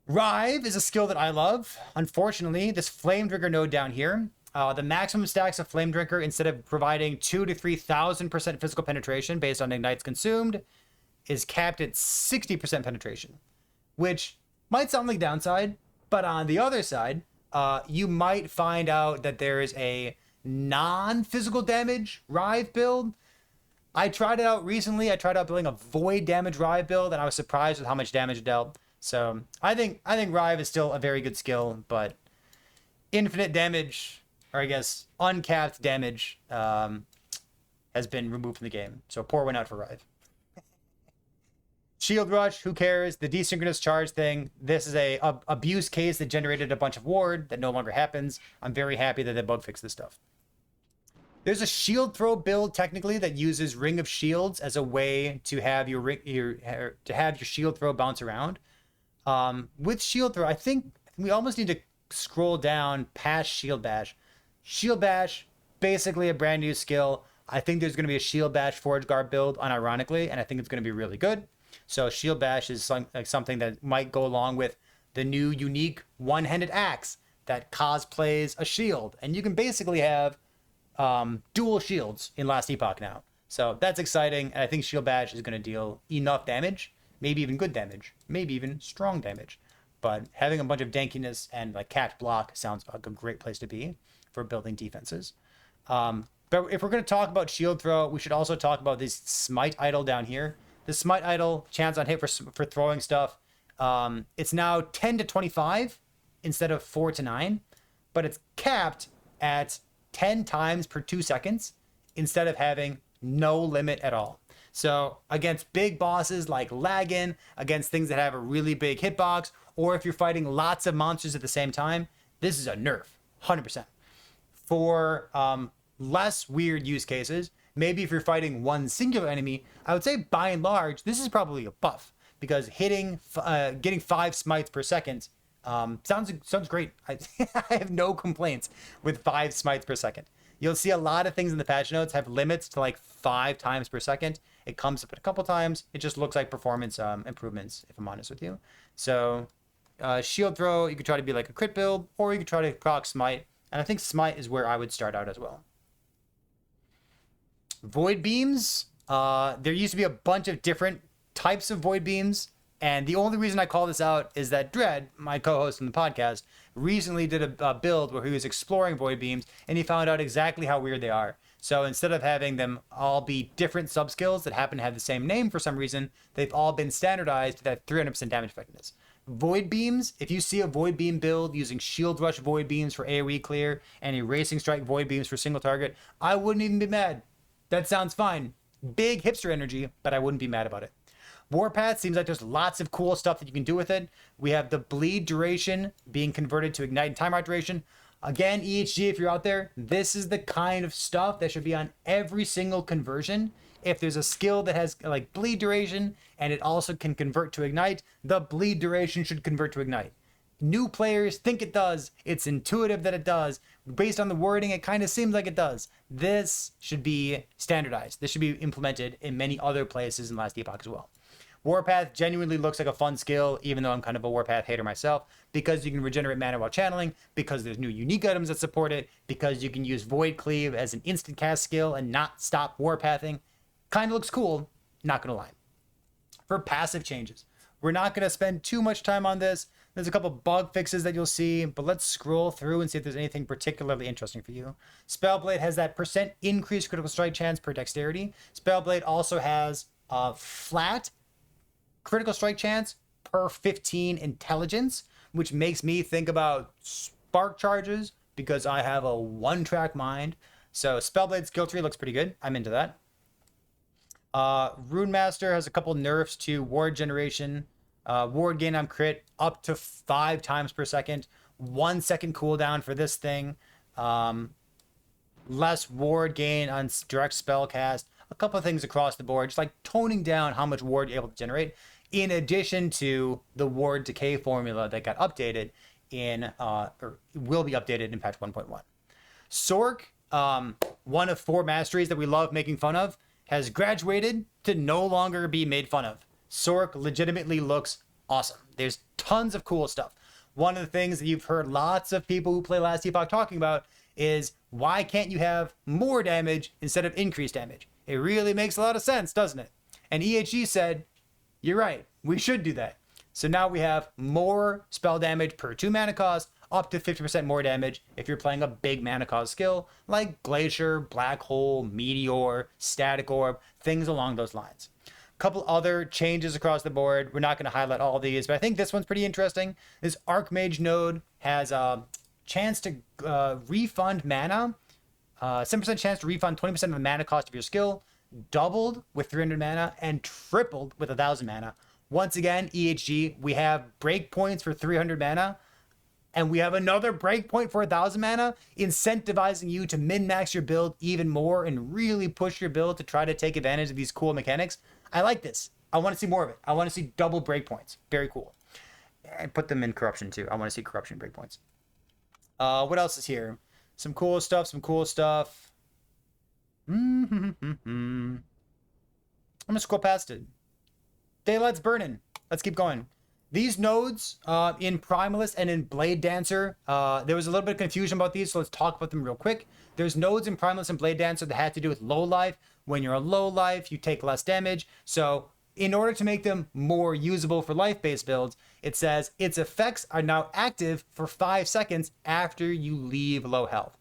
Rive is a skill that I love. Unfortunately, this Flame Drinker node down here, the maximum stacks of Flame Drinker, instead of providing 2,000 to 3,000% physical penetration based on ignites consumed, is capped at 60% penetration, which might sound like downside, but on the other side, you might find out that there is a non-physical damage Rive build. I tried it out recently. I tried out building a void damage Rive build, and I was surprised with how much damage it dealt. So I think Rive is still a very good skill, but infinite damage, or I guess uncapped damage, has been removed from the game. So pour one out for Rive. Shield Rush, who cares? The desynchronous charge thing. This is a abuse case that generated a bunch of ward that no longer happens. I'm very happy that they bug fixed this stuff. There's a shield throw build technically that uses Ring of Shields as a way to have your shield throw bounce around. With shield throw, I think we almost need to scroll down past Shield Bash. Shield Bash, basically a brand new skill. I think there's going to be a Shield Bash Forge Guard build, unironically, and I think it's going to be really good. So Shield Bash is something that might go along with the new unique one-handed axe that cosplays a shield, and you can basically have dual shields in Last Epoch now. So that's exciting, and I think Shield Bash is going to deal enough damage, maybe even good damage, maybe even strong damage. But having a bunch of dankiness and like catch block sounds like a great place to be for building defenses. But if we're going to talk about shield throw, we should also talk about this smite idol down here. The smite idol, chance on hit for throwing stuff. It's now 10 to 25 instead of 4 to 9, but it's capped at 10 times per 2 seconds instead of having no limit at all. So against big bosses like Laggin, against things that have a really big hitbox, or if you're fighting lots of monsters at the same time, this is a nerf, 100%. For less weird use cases, maybe if you're fighting one singular enemy, I would say by and large, this is probably a buff, because getting 5 smites per second sounds great. I have no complaints with 5 smites per second. You'll see a lot of things in the patch notes have limits to like 5 times per second. It comes up a couple times. It just looks like performance improvements, if I'm honest with you. So shield throw, you could try to be like a crit build, or you could try to proc smite. And I think smite is where I would start out as well. Void beams. There used to be a bunch of different types of void beams. And the only reason I call this out is that Dread, my co-host on the podcast, recently did a build where he was exploring void beams, and he found out exactly how weird they are. So instead of having them all be different subskills that happen to have the same name for some reason, they've all been standardized to that 300% damage effectiveness. Void beams, if you see a void beam build using shield rush void beams for AoE clear and erasing strike void beams for single target, I wouldn't even be mad. That sounds fine. Big hipster energy, but I wouldn't be mad about it. Warpath seems like there's lots of cool stuff that you can do with it. We have the bleed duration being converted to ignite and timeout duration. Again, EHG, if you're out there, this is the kind of stuff that should be on every single conversion. If there's a skill that has like bleed duration and it also can convert to ignite, the bleed duration should convert to ignite. New players think it does. It's intuitive that it does. Based on the wording, it kind of seems like it does. This should be standardized. This should be implemented in many other places in Last Epoch as well. Warpath genuinely looks like a fun skill, even though I'm kind of a Warpath hater myself, because you can regenerate mana while channeling, because there's new unique items that support it, because you can use Void Cleave as an instant cast skill and not stop Warpathing. Kind of looks cool, not gonna lie. For passive changes, we're not gonna spend too much time on this. There's a couple bug fixes that you'll see, but let's scroll through and see if there's anything particularly interesting for you. Spellblade has that % increased critical strike chance per dexterity. Spellblade also has a flat critical strike chance per 15 intelligence, which makes me think about spark charges because I have a one-track mind. So Spellblade skill tree looks pretty good. I'm into that. Rune Master has a couple nerfs to ward generation. Ward gain on crit up to 5 times per second. 1 second cooldown for this thing. Less ward gain on direct spell cast. A couple of things across the board, just like toning down how much ward you're able to generate, in addition to the ward decay formula that got updated in, or will be updated in patch 1.1. Sork, one of 4 masteries that we love making fun of, has graduated to no longer be made fun of. Sork legitimately looks awesome. There's tons of cool stuff. One of the things that you've heard lots of people who play Last Epoch talking about is, why can't you have more damage instead of increased damage? It really makes a lot of sense, doesn't it? And EHG said, you're right, we should do that. So now we have more spell damage per 2 mana cost, up to 50% more damage if you're playing a big mana cost skill like Glacier, Black Hole, Meteor, Static Orb, things along those lines. A couple other changes across the board. We're not going to highlight all of these, but I think this one's pretty interesting. This Archmage node has a chance to refund mana, 7% chance to refund 20% of the mana cost of your skill, doubled with 300 mana and tripled with 1,000 mana. Once again, EHG, we have breakpoints for 300 mana. And we have another breakpoint for 1,000 mana, incentivizing you to min-max your build even more and really push your build to try to take advantage of these cool mechanics. I like this. I want to see more of it. I want to see double breakpoints. Very cool. And put them in corruption too. I want to see corruption breakpoints. What else is here? Some cool stuff, some cool stuff. I'm going to scroll past it. Daylight's burning. Let's keep going. These nodes in Primalist and in Blade Dancer, there was a little bit of confusion about these, so let's talk about them real quick. There's nodes in Primalist and Blade Dancer that had to do with low life. When you're a low life, you take less damage. So in order to make them more usable for life-based builds, it says its effects are now active for 5 seconds after you leave low health.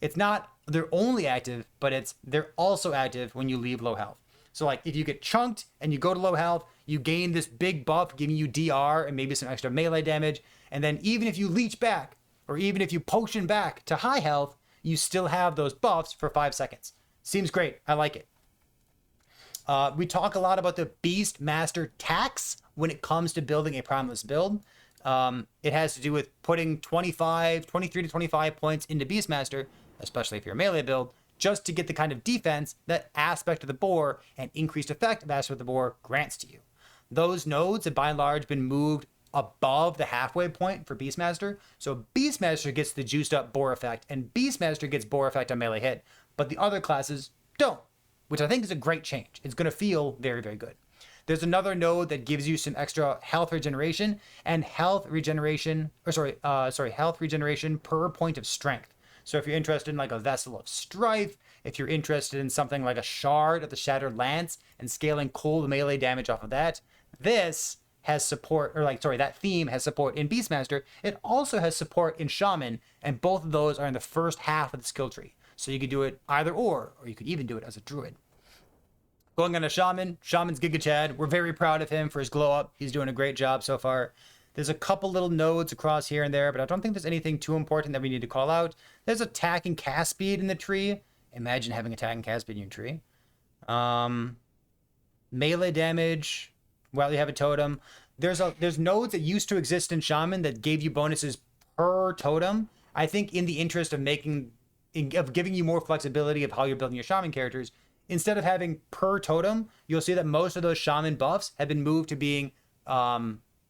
It's not they're only active, but they're also active when you leave low health. So like if you get chunked and you go to low health, you gain this big buff giving you DR and maybe some extra melee damage. And then even if you leech back or even if you potion back to high health, you still have those buffs for 5 seconds. Seems great. I like it. We talk a lot about the Beastmaster tax when it comes to building a Primalist build. It has to do with putting 23 to 25 points into Beastmaster, especially if you're a melee build, just to get the kind of defense that Aspect of the Boar and increased effect of Aspect of the Boar grants to you. Those nodes have by and large been moved above the halfway point for Beastmaster. So Beastmaster gets the juiced up Boar effect and Beastmaster gets Boar effect on melee hit, but the other classes don't, which I think is a great change. It's going to feel very, very good. There's another node that gives you some extra health regeneration and health regeneration per point of strength. So if you're interested in like a Vessel of Strife, if you're interested in something like a Shard of the Shattered Lance and scaling cold melee damage off of that, this has support, that theme has support in Beastmaster. It also has support in Shaman, and both of those are in the first half of the skill tree. So you could do it either or you could even do it as a Druid. Going on to Shaman's Giga Chad. We're very proud of him for his glow up. He's doing a great job so far. There's a couple little nodes across here and there, but I don't think there's anything too important that we need to call out. There's attack and cast speed in the tree. Imagine having attack and cast speed in your tree. Melee damage while you have a totem. There's nodes that used to exist in Shaman that gave you bonuses per totem. I think in the interest of giving you more flexibility of how you're building your Shaman characters, instead of having per totem, you'll see that most of those Shaman buffs have been moved to being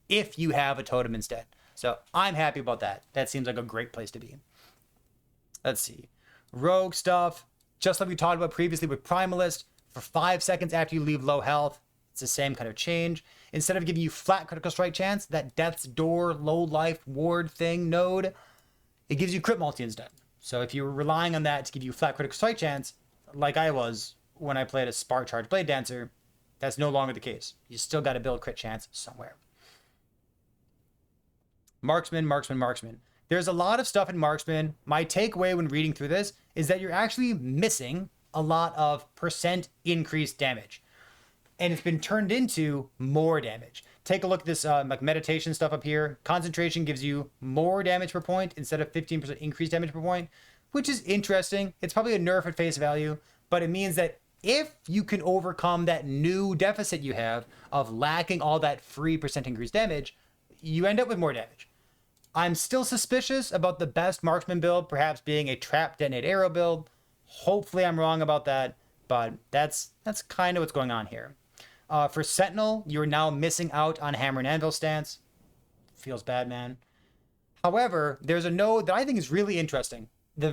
if you have a totem instead. So I'm happy about that. That seems like a great place to be. Let's see. Rogue stuff, just like we talked about previously with Primalist, for 5 seconds after you leave low health, it's the same kind of change. Instead of giving you flat critical strike chance, that Death's Door low life ward thing node, it gives you crit multi instead. So if you're relying on that to give you flat critical strike chance, like I was when I played a Spark Charge Blade Dancer, that's no longer the case. You still got to build crit chance somewhere. Marksman. There's a lot of stuff in Marksman. My takeaway when reading through this is that you're actually missing a lot of % increased damage. And it's been turned into more damage. Take a look at this like meditation stuff up here. Concentration gives you more damage per point instead of 15% increased damage per point, which is interesting. It's probably a nerf at face value, but it means that if you can overcome that new deficit you have of lacking all that free % increased damage, you end up with more damage. I'm still suspicious about the best Marksman build perhaps being a Trap Detonate Arrow build. Hopefully I'm wrong about that, but that's kind of what's going on here. For Sentinel, you're now missing out on Hammer and Anvil stance. Feels bad, man. However, there's a node that I think is really interesting.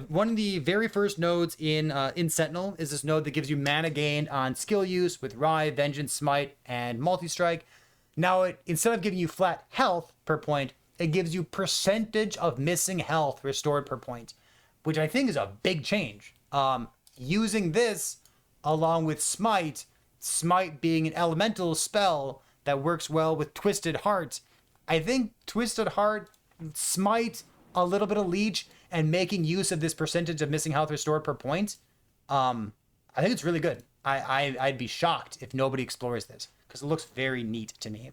One of the very first nodes in Sentinel is this node that gives you mana gain on skill use with Rive, Vengeance, Smite, and Multi-Strike. Now, instead of giving you flat health per point, it gives you % of missing health restored per point, which I think is a big change. Using this along with Smite being an elemental spell that works well with Twisted Heart, I think Twisted Heart, Smite, a little bit of Leech, and making use of this % of missing health restored per point, I think it's really good. I'd be shocked if nobody explores this, because it looks very neat to me.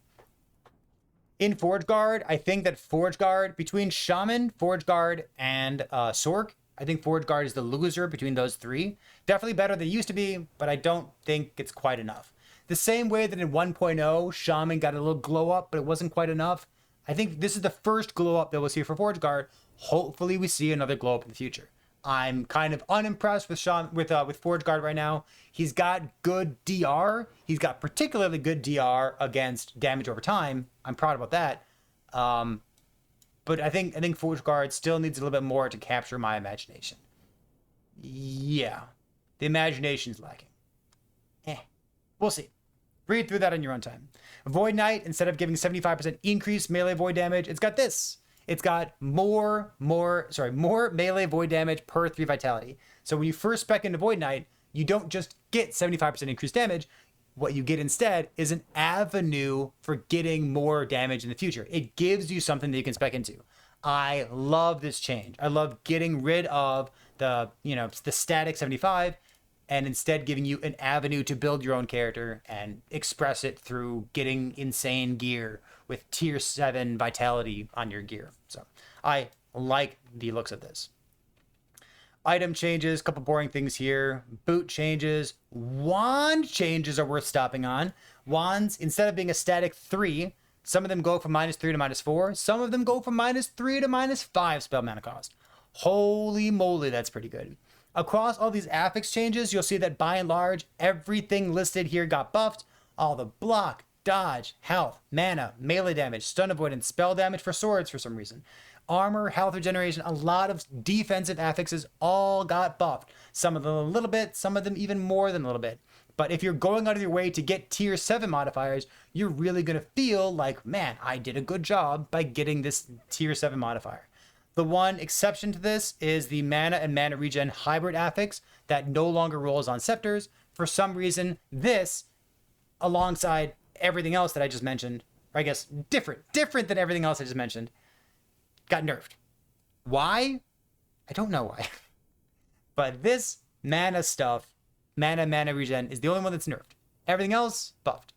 In Forge Guard, I think that Forge Guard, between Shaman, Forge Guard, and Sork, I think Forge Guard is the loser between those three. Definitely better than it used to be, but I don't think it's quite enough. The same way that in 1.0, Shaman got a little glow up, but it wasn't quite enough, I think this is the first glow up that we'll see for Forge Guard. Hopefully we see another glow up in the future. I'm kind of unimpressed with with Forge Guard right now. He's got good DR. He's got particularly good DR against damage over time. I'm proud about that. But I think Forge Guard still needs a little bit more to capture my imagination. Yeah, the imagination's lacking. We'll see. Read through that on your own time. Void Knight, instead of giving 75% increased melee void damage, it's got this. It's got more melee void damage per 3 vitality. So when you first spec into Void Knight, you don't just get 75% increased damage. What you get instead is an avenue for getting more damage in the future. It gives you something that you can spec into. I love this change. I love getting rid of the static 75 and instead giving you an avenue to build your own character and express it through getting insane gear with tier 7 vitality on your gear. So I like the looks of this. Item changes, couple boring things here. Boot changes. Wand changes are worth stopping on. Wands, instead of being a static 3, some of them go from -3 to -4. Some of them go from -3 to -5 spell mana cost. Holy moly, that's pretty good. Across all these affix changes, you'll see that by and large, everything listed here got buffed. All the block, dodge, health, mana, melee damage, stun avoidance, spell damage for swords for some reason. Armor, health regeneration, a lot of defensive affixes all got buffed. Some of them a little bit, some of them even more than a little bit. But if you're going out of your way to get tier 7 modifiers, you're really going to feel like, man, I did a good job by getting this tier 7 modifier. The one exception to this is the mana and mana regen hybrid affix that no longer rolls on scepters. For some reason, this, alongside everything else that I just mentioned, or I guess different than everything else I just mentioned, got nerfed. Why? I don't know why. But this mana stuff, mana regen, is the only one that's nerfed. Everything else, buffed.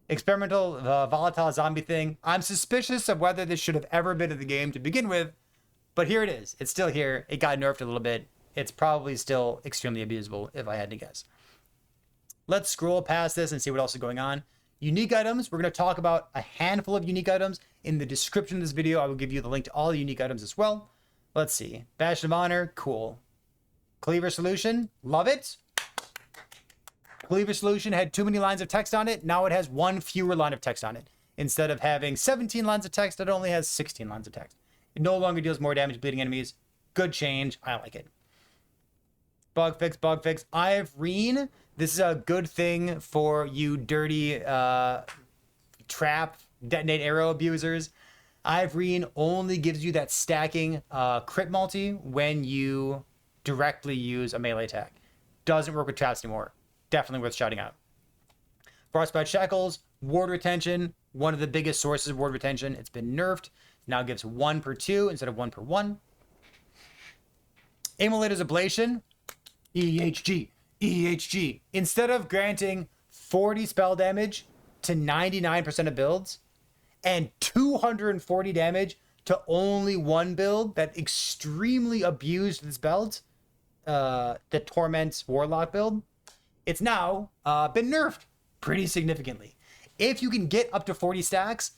Experimental volatile zombie thing. I'm suspicious of whether this should have ever been in the game to begin with, but here it is. It's still here. It got nerfed a little bit. It's probably still extremely abusable, if I had to guess. Let's scroll past this and see what else is going on. Unique items. We're going to talk about a handful of unique items. In the description of this video, I will give you the link to all the unique items as well. Let's see. Bastion of Honor, cool. Cleaver Solution, love it. Cleaver Solution had too many lines of text on it. Now it has one fewer line of text on it. Instead of having 17 lines of text, it only has 16 lines of text. It no longer deals more damage bleeding enemies. Good change. I like it. Bug fix. Irene. This is a good thing for you dirty trap detonate arrow abusers. Irene only gives you that stacking crit multi when you directly use a melee attack. Doesn't work with traps anymore. Definitely worth shouting out. Frostbite Shackles, ward retention, one of the biggest sources of ward retention. It's been nerfed. Now gives 1 per 2 instead of 1 per 1. Immolator's Ablation, EHG. Instead of granting 40 spell damage to 99% of builds and 240 damage to only one build that extremely abused this build, the Torment Warlock build, it's now been nerfed pretty significantly. If you can get up to 20 stacks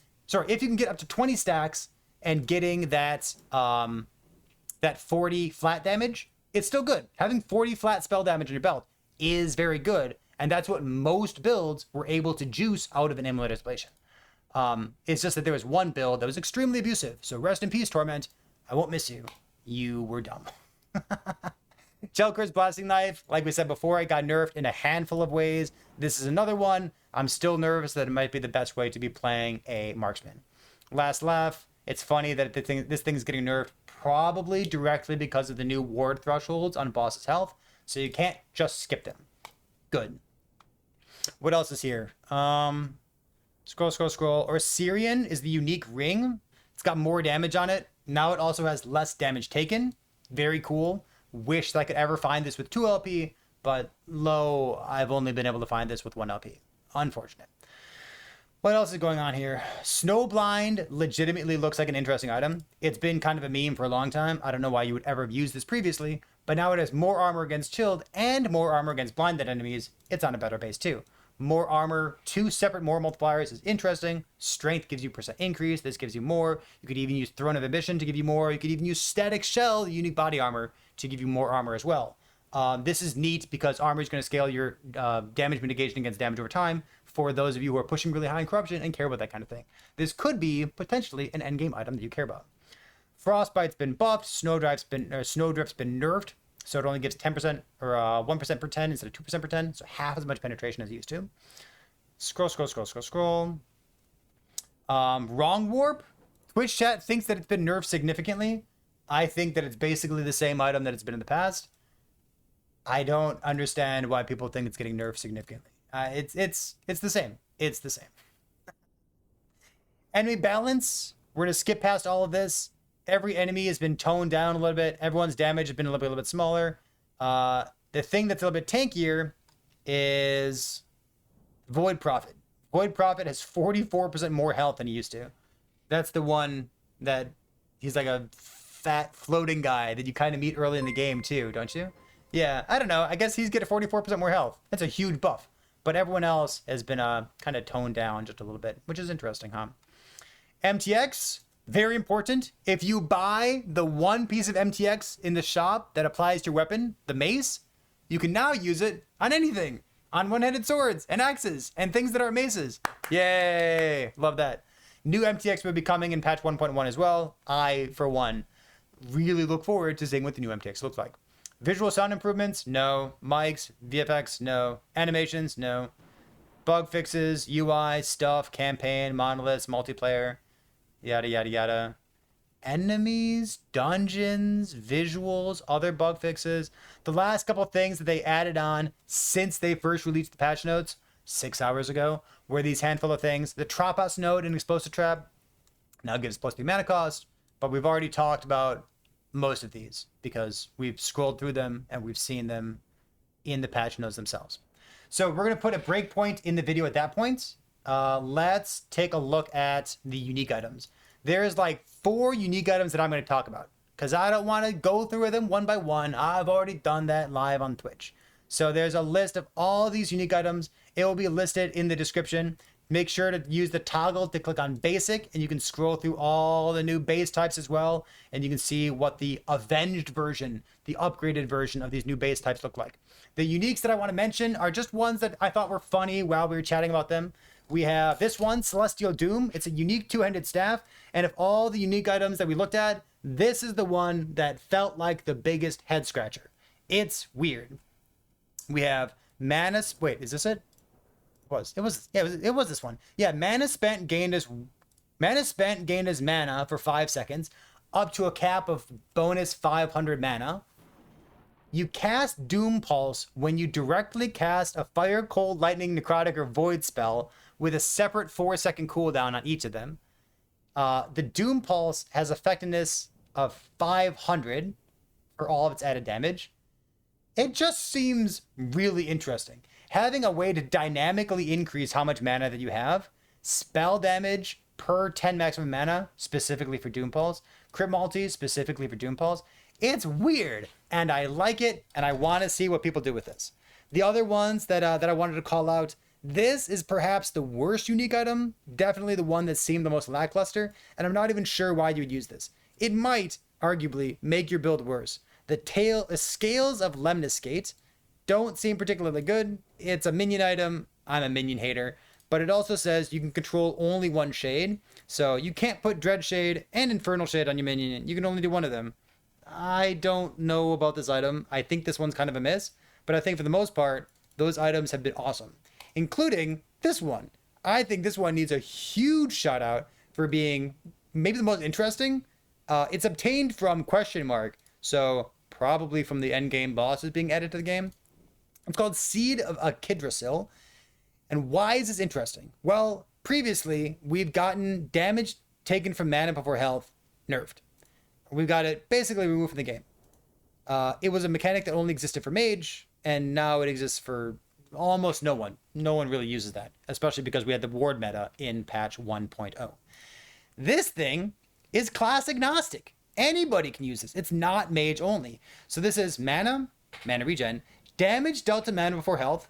and getting that 40 flat damage, it's still good. Having 40 flat spell damage in your belt is very good, and that's what most builds were able to juice out of an Immolator's Ablation. It's just that there was one build that was extremely abusive. So rest in peace, Torment. I won't miss you. You were dumb. Chelker's Blasting Knife, like we said before, it got nerfed in a handful of ways. This is another one. I'm still nervous that it might be the best way to be playing a marksman. Last laugh. It's funny that this thing is getting nerfed probably directly because of the new ward thresholds on boss's health. So you can't just skip them. Good. What else is here? Scroll. Or Syrian is the unique ring. It's got more damage on it. Now it also has less damage taken. Very cool. Wish that I could ever find this with 2 LP, but I've only been able to find this with 1 LP. Unfortunate. What else is going on here? Snowblind legitimately looks like an interesting item. It's been kind of a meme for a long time. I don't know why you would ever have used this previously, but now it has more armor against chilled and more armor against blinded enemies. It's on a better base too. More armor, 2 separate more multipliers is interesting. Strength gives you % increase. This gives you more. You could even use Throne of Ambition to give you more. You could even use Static Shell, unique body armor, to give you more armor as well. This is neat because armor is going to scale your damage mitigation against damage over time for those of you who are pushing really high in corruption and care about that kind of thing. This could be potentially an endgame item that you care about. Frostbite's been buffed. Snowdrift's been nerfed. So it only gives 10% or 1% per 10 instead of 2% per 10. So half as much penetration as it used to. Scroll. Wrong Warp. Twitch chat thinks that it's been nerfed significantly. I think that it's basically the same item that it's been in the past. I don't understand why people think it's getting nerfed significantly. It's the same. It's the same. Enemy balance. We're going to skip past all of this. Every enemy has been toned down a little bit. Everyone's damage has been a little bit smaller. The thing that's a little bit tankier is Void Prophet. Void Prophet has 44% more health than he used to. That's the one that he's like a fat floating guy that you kind of meet early in the game too, don't you? Yeah, I don't know. I guess he's getting 44% more health. That's a huge buff. But everyone else has been kind of toned down just a little bit, which is interesting, huh? MTX. Very important. If you buy the one piece of MTX in the shop that applies to your weapon, the mace, you can now use it on anything. On one-handed swords and axes and things that are maces. Yay! Love that. New MTX will be coming in patch 1.1 as well. I, for one, really look forward to seeing what the new MTX looks like. Visual sound improvements? No. Mics, VFX? No. Animations? No. Bug fixes, UI, stuff, campaign, monoliths, multiplayer. Yada, yada, yada. Enemies, dungeons, visuals, other bug fixes. The last couple of things that they added on since they first released the patch notes 6 hours ago were these handful of things. The Trophouse node and Explosive Trap now gives plus 3 mana cost, but we've already talked about most of these because we've scrolled through them and we've seen them in the patch notes themselves. So we're going to put a breakpoint in the video at that point. Let's take a look at the unique items. There's like 4 unique items that I'm going to talk about because I don't want to go through them one by one. I've already done that live on Twitch. So there's a list of all these unique items. It will be listed in the description. Make sure to use the toggle to click on basic and you can scroll through all the new base types as well. And you can see what the avenged version, the upgraded version of these new base types look like. The uniques that I want to mention are just ones that I thought were funny while we were chatting about them. We have this one, Celestial Doom. It's a unique 2-handed staff. And of all the unique items that we looked at, this is the one that felt like the biggest head scratcher. It's weird. We have mana. Wait, is this it? It was this one. Yeah, mana spent gained as mana for 5 seconds, up to a cap of bonus 500 mana. You cast Doom Pulse when you directly cast a Fire, Cold, Lightning, Necrotic, or Void spell with a separate 4-second cooldown on each of them. The Doom Pulse has effectiveness of 500 for all of its added damage. It just seems really interesting. Having a way to dynamically increase how much mana that you have, spell damage per 10 maximum mana, specifically for Doom Pulse, crit multi, specifically for Doom Pulse. It's weird, and I like it, and I want to see what people do with this. The other ones that I wanted to call out, this is perhaps the worst unique item, definitely the one that seemed the most lackluster, and I'm not even sure why you would use this. It might, arguably, make your build worse. The Scales of Lemniscate don't seem particularly good. It's a minion item. I'm a minion hater. But it also says you can control only one shade. So you can't put Dread Shade and Infernal Shade on your minion. You can only do one of them. I don't know about this item. I think this one's kind of a miss. But I think for the most part, those items have been awesome. Including this one. I think this one needs a huge shout out for being maybe the most interesting. It's obtained from ? So probably from the endgame bosses being added to the game. It's called Seed of Akydrasil. And why is this interesting? Well, previously, we've gotten damage taken from mana before health nerfed. We've got it basically removed from the game. It was a mechanic that only existed for Mage, and now it exists for almost no one. No one really uses that, especially because we had the ward meta in patch 1.0. This thing is class agnostic. Anybody can use this. It's not Mage only. So this is mana regen, damage dealt to mana before health,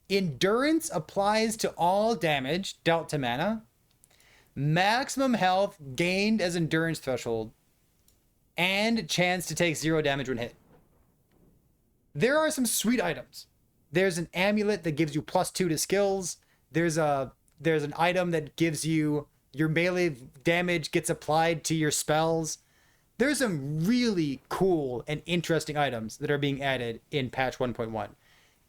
Endurance applies to all damage dealt to mana. Maximum health gained as endurance threshold. And chance to take 0 damage when hit. There are some sweet items. There's an amulet that gives you +2 to skills. There's an item that gives you your melee damage gets applied to your spells. There's some really cool and interesting items that are being added in patch 1.1.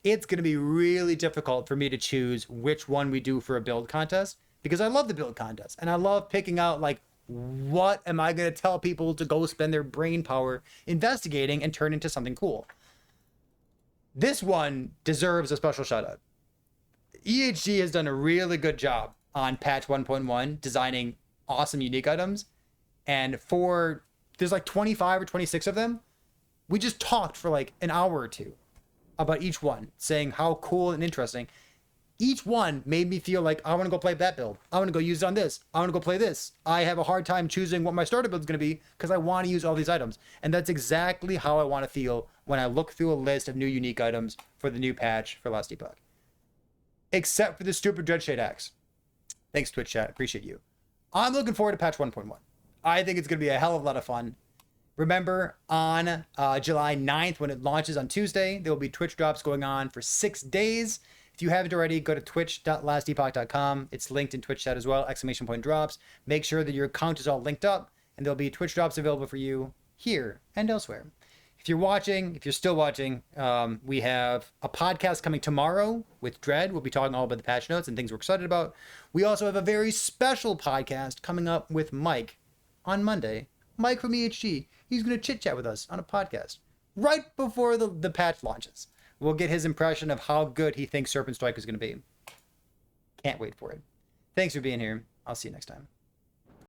It's going to be really difficult for me to choose which one we do for a build contest because I love the build contest and I love picking out like what am I going to tell people to go spend their brain power investigating and turn into something cool. This one deserves a special shout out. EHG has done a really good job on patch 1.1 designing awesome unique items. And there's like 25 or 26 of them. We just talked for like an hour or two about each one, saying how cool and interesting. Each one made me feel like I want to go play that build. I want to go use it on this. I want to go play this. I have a hard time choosing what my starter build is going to be because I want to use all these items. And that's exactly how I want to feel when I look through a list of new unique items for the new patch for Last Epoch. Except for the stupid Dreadshade Axe. Thanks, Twitch chat. Appreciate you. I'm looking forward to patch 1.1. I think it's going to be a hell of a lot of fun. Remember, on July 9th, when it launches on Tuesday, there will be Twitch drops going on for 6 days. If you haven't already, go to twitch.lastepoch.com. It's linked in Twitch chat as well, ! drops. Make sure that your account is all linked up, and there'll be Twitch drops available for you here and elsewhere. If you're still watching, we have a podcast coming tomorrow with Dread. We'll be talking all about the patch notes and things we're excited about. We also have a very special podcast coming up with Mike on Monday. Mike from EHG. He's going to chit-chat with us on a podcast right before the patch launches. We'll get his impression of how good he thinks Serpent Strike is going to be. Can't wait for it. Thanks for being here. I'll see you next time.